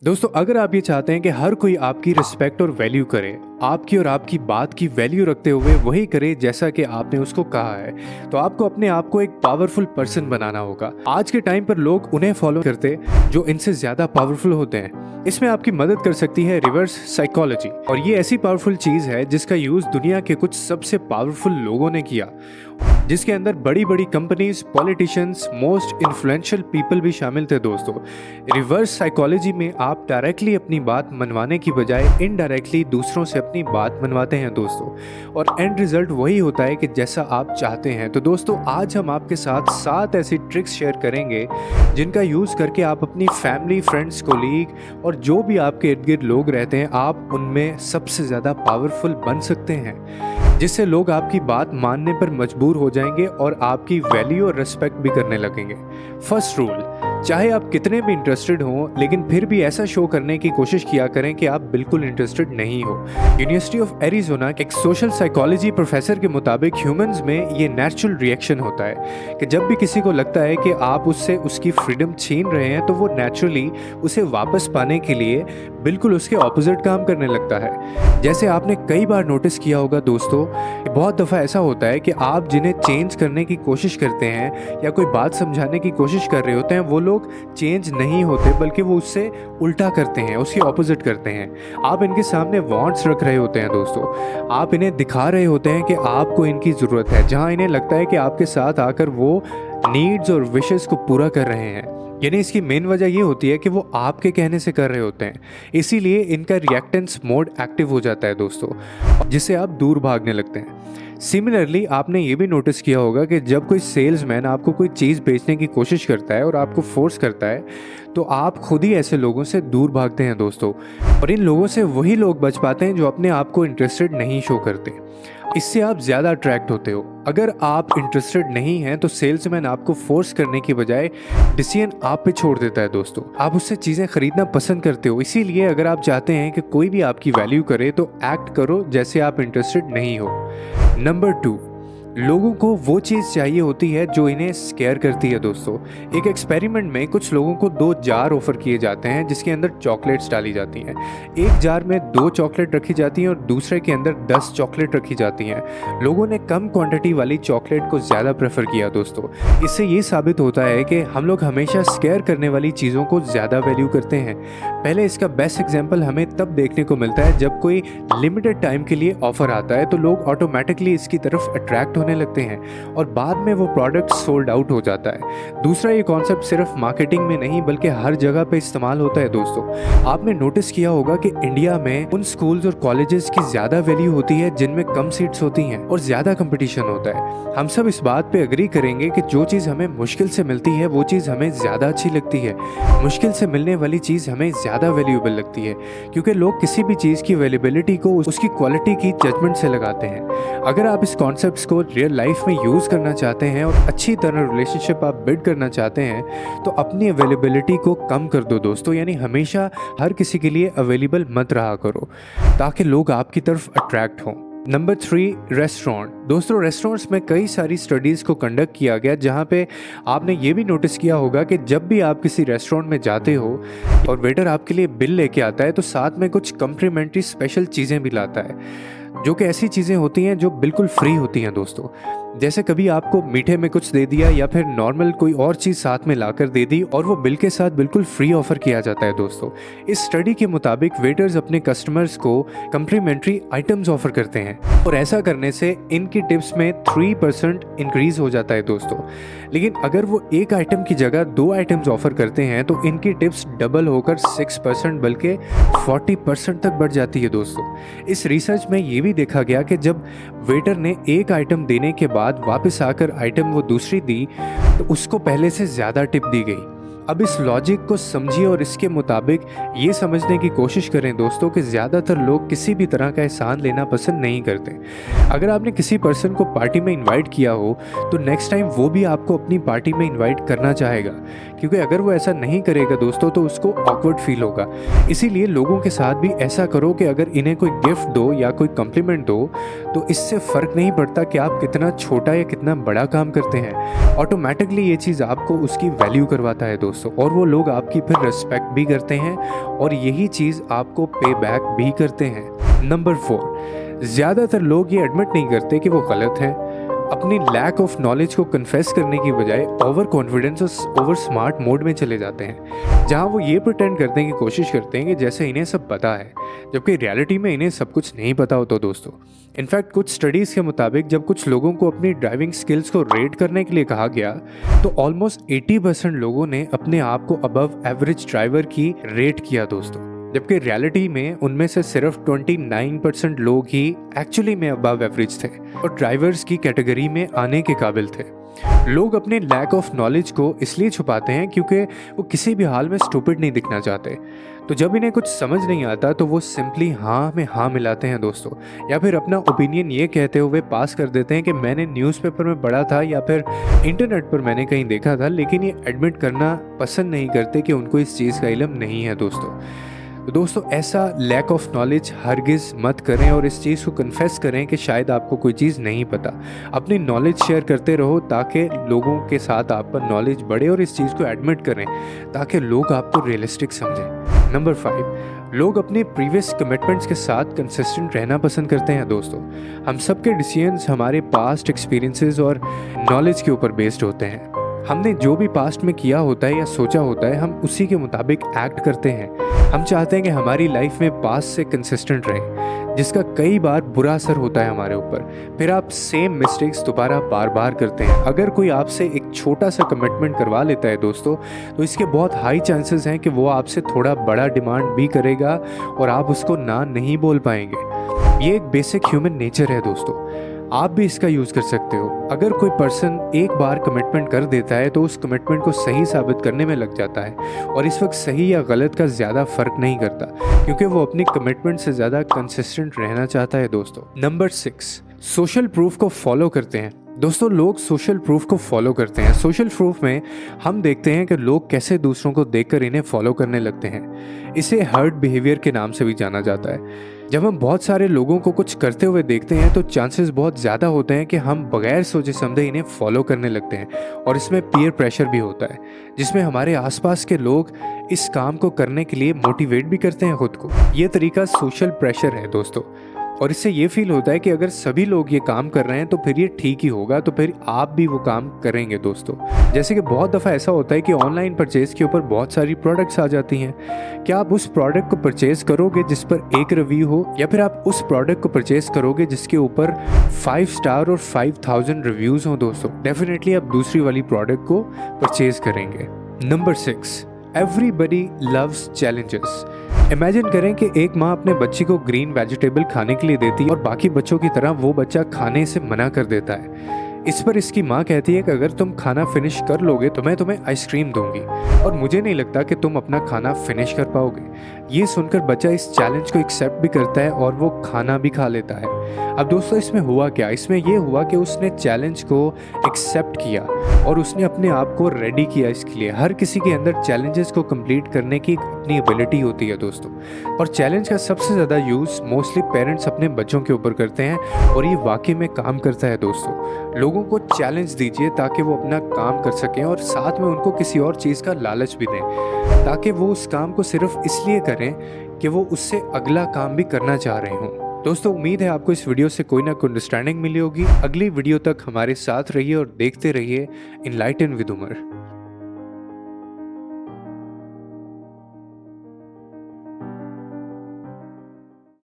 दोस्तों, अगर आप ये चाहते हैं कि हर कोई आपकी रिस्पेक्ट और वैल्यू करे, आपकी और आपकी बात की वैल्यू रखते हुए वही करे जैसा कि आपने उसको कहा है, तो आपको अपने आप को एक पावरफुल पर्सन बनाना होगा। आज के टाइम पर लोग उन्हें फॉलो करते जो इनसे ज़्यादा पावरफुल होते हैं। इसमें आपकी मदद कर सकती है रिवर्स साइकोलॉजी, और ये ऐसी पावरफुल चीज़ है जिसका यूज़ दुनिया के कुछ सबसे पावरफुल लोगों ने किया, जिसके अंदर बड़ी बड़ी companies, politicians, most influential people भी शामिल थे। दोस्तों, रिवर्स साइकोलॉजी में आप डायरेक्टली अपनी बात मनवाने की बजाय इनडायरेक्टली दूसरों से अपनी बात मनवाते हैं दोस्तों, और एंड रिजल्ट वही होता है कि जैसा आप चाहते हैं। तो दोस्तों, आज हम आपके साथ 7 ऐसी ट्रिक्स शेयर करेंगे जिनका यूज़ करके आप अपनी फैमिली, फ्रेंड्स, कोलीग और जो भी आपके इर्द गिर्द लोग रहते हैं, आप उनमें सबसे ज़्यादा पावरफुल बन सकते हैं, जिससे लोग आपकी बात मानने पर मजबूर हो जाएंगे और आपकी वैल्यू और रिस्पेक्ट भी करने लगेंगे। फर्स्ट रूल, चाहे आप कितने भी इंटरेस्टेड हों, लेकिन फिर भी ऐसा शो करने की कोशिश किया करें कि आप बिल्कुल इंटरेस्टेड नहीं हो। यूनिवर्सिटी ऑफ एरिजोना एक सोशल साइकोलॉजी प्रोफेसर के मुताबिक ह्यूमंस में ये नेचुरल रिएक्शन होता है कि जब भी किसी को लगता है कि आप उससे उसकी फ्रीडम छीन रहे हैं, तो वो नेचुरली उसे वापस पाने के लिए बिल्कुल उसके ऑपोजिट काम करने लगता है। जैसे आपने कई बार नोटिस किया होगा दोस्तों, बहुत दफ़ा ऐसा होता है कि आप जिन्हें चेंज करने की कोशिश करते हैं या कोई बात समझाने की कोशिश कर रहे होते हैं, वो लोग चेंज नहीं होते, बल्कि वो उससे उल्टा करते हैं, उसकी ऑपोजिट करते हैं। आप इनके सामने वांट्स रख रहे होते हैं दोस्तों, आप इन्हें दिखा रहे होते हैं कि आपको इनकी ज़रूरत है, जहाँ इन्हें लगता है कि आपके साथ आकर वो नीड्स और विशेस को पूरा कर रहे हैं। यानी इसकी मेन वजह ये होती है कि वो आपके कहने से कर रहे होते हैं, इसीलिए इनका रिएक्टेंस मोड एक्टिव हो जाता है दोस्तों, जिससे आप दूर भागने लगते हैं। सिमिलरली, आपने ये भी नोटिस किया होगा कि जब कोई सेल्समैन आपको कोई चीज़ बेचने की कोशिश करता है और आपको फोर्स करता है, तो आप खुद ही ऐसे लोगों से दूर भागते हैं दोस्तों, और इन लोगों से वही लोग बच पाते हैं जो अपने आप को इंटरेस्टेड नहीं शो करते। इससे आप ज़्यादा अट्रैक्ट होते हो। अगर आप इंटरेस्टेड नहीं हैं, तो सेल्समैन आपको फोर्स करने की बजाय डिसीजन आप पे छोड़ देता है दोस्तों। आप उससे चीज़ें खरीदना पसंद करते हो। इसीलिए अगर आप चाहते हैं कि कोई भी आपकी वैल्यू करे, तो एक्ट करो जैसे आप इंटरेस्टेड नहीं हो। नंबर 2, लोगों को वो चीज़ चाहिए होती है जो इन्हें स्केयर करती है दोस्तों। एक एक्सपेरिमेंट में कुछ लोगों को 2 जार ऑफर किए जाते हैं जिसके अंदर चॉकलेट्स डाली जाती हैं। एक जार में 2 चॉकलेट रखी जाती हैं और दूसरे के अंदर 10 चॉकलेट रखी जाती हैं। लोगों ने कम क्वांटिटी वाली चॉकलेट को ज़्यादा प्रेफर किया दोस्तों। इससे ये साबित होता है कि हम लोग हमेशा स्केयर करने वाली चीज़ों को ज़्यादा वैल्यू करते हैं। पहले इसका बेस्ट एग्जाम्पल हमें तब देखने को मिलता है जब कोई लिमिटेड टाइम के लिए ऑफर आता है, तो लोग ऑटोमेटिकली इसकी तरफ अट्रैक्ट होने लगते हैं और बाद में वो प्रोडक्ट सोल्ड आउट हो जाता है। दूसरा, ये कॉन्सेप्ट सिर्फ मार्केटिंग में नहीं बल्कि हर जगह पे इस्तेमाल होता है दोस्तों। आपने नोटिस किया होगा कि इंडिया में उन स्कूल्स और कॉलेजेस की ज़्यादा वैल्यू होती है जिनमें कम सीट्स होती हैं और ज़्यादा कंपटीशन होता है। हम सब इस बात पे एग्री करेंगे कि जो चीज़ हमें मुश्किल से मिलती है वो चीज़ हमें ज़्यादा अच्छी लगती है। मुश्किल से मिलने वाली चीज़ हमें ज़्यादा वैल्यूएबल लगती है, क्योंकि लोग किसी भी चीज़ की अवेलेबिलिटी को उसकी क्वालिटी की जजमेंट से लगाते हैं। अगर आप इस कॉन्सेप्ट्स को रियल लाइफ में यूज़ करना चाहते हैं और अच्छी तरह रिलेशनशिप आप बिल्ड करना चाहते हैं, तो अपनी अवेलेबिलिटी को कम कर दो दोस्तों। यानी हमेशा हर किसी के लिए अवेलेबल मत रहा करो, ताकि लोग आपकी तरफ अट्रैक्ट हों। Number 3, restaurant. दोस्तों, रेस्टोरेंट्स में कई सारी स्टडीज़ को कंडक्ट किया गया, जहाँ पे आपने ये भी नोटिस किया होगा कि जब भी आप किसी रेस्टोरेंट में जाते हो और वेटर आपके लिए बिल लेके आता है, तो साथ में कुछ कम्प्लीमेंट्री स्पेशल चीज़ें भी लाता है, जो कि ऐसी चीज़ें होती हैं जो बिल्कुल फ्री होती हैं दोस्तों। जैसे कभी आपको मीठे में कुछ दे दिया या फिर नॉर्मल कोई और चीज़ साथ में लाकर दे दी, और वो बिल के साथ बिल्कुल फ्री ऑफर किया जाता है दोस्तों। इस स्टडी के मुताबिक वेटर्स अपने कस्टमर्स को कम्प्लीमेंट्री आइटम्स ऑफर करते हैं, और ऐसा करने से इनकी टिप्स में 3% इंक्रीज हो जाता है दोस्तों। लेकिन अगर वो एक आइटम की जगह 2 आइटम्स ऑफर करते हैं, तो इनकी टिप्स डबल होकर 6% बल्कि 40% तक बढ़ जाती है दोस्तों। इस रिसर्च में ये भी देखा गया कि जब वेटर ने एक आइटम देने के बाद वापस आकर आइटम वो दूसरी दी, तो उसको पहले से ज़्यादा टिप दी गई। अब इस लॉजिक को समझिए और इसके मुताबिक ये समझने की कोशिश करें दोस्तों कि ज़्यादातर लोग किसी भी तरह का एहसान लेना पसंद नहीं करते। अगर आपने किसी पर्सन को पार्टी में इनवाइट किया हो, तो नेक्स्ट टाइम वो भी आपको अपनी पार्टी में इनवाइट करना चाहेगा, क्योंकि अगर वो ऐसा नहीं करेगा दोस्तों, तो उसको ऑकवर्ड फील होगा। इसीलिए लोगों के साथ भी ऐसा करो कि अगर इन्हें कोई गिफ्ट दो या कोई कम्प्लीमेंट दो, तो इससे फ़र्क नहीं पड़ता कि आप कितना छोटा या कितना बड़ा काम करते हैं, ऑटोमेटिकली ये चीज़ आपको उसकी वैल्यू करवाता है दोस्तों। दोस्तों, और वो लोग आपकी फिर रिस्पेक्ट भी करते हैं और यही चीज़ आपको पे बैक भी करते हैं। नंबर 4, ज़्यादातर लोग ये एडमिट नहीं करते कि वो गलत हैं। अपनी लैक ऑफ नॉलेज को कन्फेस करने की बजाय ओवर कॉन्फिडेंस और ओवर स्मार्ट मोड में चले जाते हैं, जहां वो ये प्रिटेंड करने की कोशिश करते हैं कि जैसे इन्हें सब पता है, जबकि रियलिटी में इन्हें सब कुछ नहीं पता होता दोस्तों। इनफैक्ट कुछ स्टडीज़ के मुताबिक जब कुछ लोगों को अपनी ड्राइविंग स्किल्स को रेट करने के लिए कहा गया तो ऑलमोस्ट 80% लोगों ने अपने आप को अबव एवरेज ड्राइवर की रेट किया दोस्तों, जबकि रियलिटी में उनमें से सिर्फ 29% लोग ही एक्चुअली में अबव एवरेज थे और ड्राइवर्स की कैटेगरी में आने के काबिल थे। लोग अपने लैक ऑफ नॉलेज को इसलिए छुपाते हैं क्योंकि वो किसी भी हाल में स्टूपिड नहीं दिखना चाहते। तो जब इन्हें कुछ समझ नहीं आता तो वो सिंपली हाँ में हाँ मिलाते हैं दोस्तों, या फिर अपना ओपिनियन ये कहते हुए पास कर देते हैं कि मैंने न्यूज़पेपर में पढ़ा था या फिर इंटरनेट पर मैंने कहीं देखा था, लेकिन ये एडमिट करना पसंद नहीं करते कि उनको इस चीज़ का इल्म नहीं है दोस्तों। तो दोस्तों ऐसा लैक ऑफ नॉलेज हरगिज़ मत करें और इस चीज़ को कन्फेस करें कि शायद आपको कोई चीज़ नहीं पता। अपनी नॉलेज शेयर करते रहो ताकि लोगों के साथ आपका नॉलेज बढ़े, और इस चीज़ को एडमिट करें ताकि लोग आपको रियलिस्टिक समझें। नंबर 5, लोग अपने प्रीवियस कमिटमेंट्स के साथ कंसिस्टेंट रहना पसंद करते हैं दोस्तों। हम सबके डिसीजंस हमारे पास्ट एक्सपीरियंसेस और नॉलेज के ऊपर बेस्ड होते हैं। हमने जो भी पास्ट में किया होता है या सोचा होता है, हम उसी के मुताबिक एक्ट करते हैं। हम चाहते हैं कि हमारी लाइफ में पास्ट से कंसिस्टेंट रहे, जिसका कई बार बुरा असर होता है हमारे ऊपर। फिर आप सेम मिस्टेक्स दोबारा बार बार करते हैं। अगर कोई आपसे एक छोटा सा कमिटमेंट करवा लेता है दोस्तों, तो इसके बहुत हाई चांसेस हैं कि वो आपसे थोड़ा बड़ा डिमांड भी करेगा और आप उसको ना नहीं बोल पाएंगे। ये एक बेसिक ह्यूमन नेचर है दोस्तों, आप भी इसका यूज़ कर सकते हो। अगर कोई पर्सन एक बार कमिटमेंट कर देता है तो उस कमिटमेंट को सही साबित करने में लग जाता है, और इस वक्त सही या गलत का ज़्यादा फ़र्क नहीं करता क्योंकि वो अपनी कमिटमेंट से ज़्यादा कंसिस्टेंट रहना चाहता है दोस्तों। नंबर 6, सोशल प्रूफ को फॉलो करते हैं दोस्तों। लोग सोशल प्रूफ को फॉलो करते हैं। सोशल प्रूफ में हम देखते हैं कि लोग कैसे दूसरों को देखकर इन्हें फॉलो करने लगते हैं। इसे हर्ड बिहेवियर के नाम से भी जाना जाता है। जब हम बहुत सारे लोगों को कुछ करते हुए देखते हैं तो चांसेस बहुत ज़्यादा होते हैं कि हम बगैर सोचे समझे इन्हें फॉलो करने लगते हैं, और इसमें पीयर प्रेशर भी होता है जिसमें हमारे आसपास के लोग इस काम को करने के लिए मोटिवेट भी करते हैं खुद को। ये तरीका सोशल प्रेशर है दोस्तों, और इससे ये फील होता है कि अगर सभी लोग ये काम कर रहे हैं तो फिर ये ठीक ही होगा, तो फिर आप भी वो काम करेंगे दोस्तों। जैसे कि बहुत दफ़ा ऐसा होता है कि ऑनलाइन परचेज़ के ऊपर बहुत सारी प्रोडक्ट्स आ जाती हैं। क्या आप उस प्रोडक्ट को परचेज़ करोगे जिस पर एक रिव्यू हो, या फिर आप उस प्रोडक्ट को परचेज़ करोगे जिसके ऊपर 5 स्टार और 5000 रिव्यूज़ हों दोस्तों? डेफिनेटली आप दूसरी वाली प्रोडक्ट को परचेज़ करेंगे। Number 6, everybody loves challenges. Imagine करें कि एक माँ अपने बच्चे को ग्रीन वेजिटेबल खाने के लिए देती है और बाकी बच्चों की तरह वो बच्चा खाने से मना कर देता है। इस पर इसकी माँ कहती है कि अगर तुम खाना फिनिश कर लोगे तो मैं तुम्हें आइसक्रीम दूंगी, और मुझे नहीं लगता कि तुम अपना खाना फिनिश कर पाओगे। ये सुनकर बच्चा इस चैलेंज को एक्सेप्ट भी करता है और वो खाना भी खा लेता है। अब दोस्तों इसमें हुआ क्या? इसमें ये हुआ कि उसने चैलेंज को एक्सेप्ट किया और उसने अपने आप को रेडी किया इसके लिए। हर किसी के अंदर चैलेंजेस को कंप्लीट करने की अपनी एबिलिटी होती है दोस्तों, और चैलेंज का सबसे ज़्यादा यूज़ मोस्टली पेरेंट्स अपने बच्चों के ऊपर करते हैं, और ये वाकई में काम करता है दोस्तों। लोगों को चैलेंज दीजिए ताकि वो अपना काम कर सकें, और साथ में उनको किसी और चीज़ का लालच भी दें ताकि वो उस काम को सिर्फ इसलिए करें कि वो उससे अगला काम भी करना चाह रहे हों। दोस्तों उम्मीद है आपको इस वीडियो से कोई ना कोई अंडरस्टैंडिंग मिली होगी। अगली वीडियो तक हमारे साथ रहिए और देखते रहिए इनलाइटन विद उमर।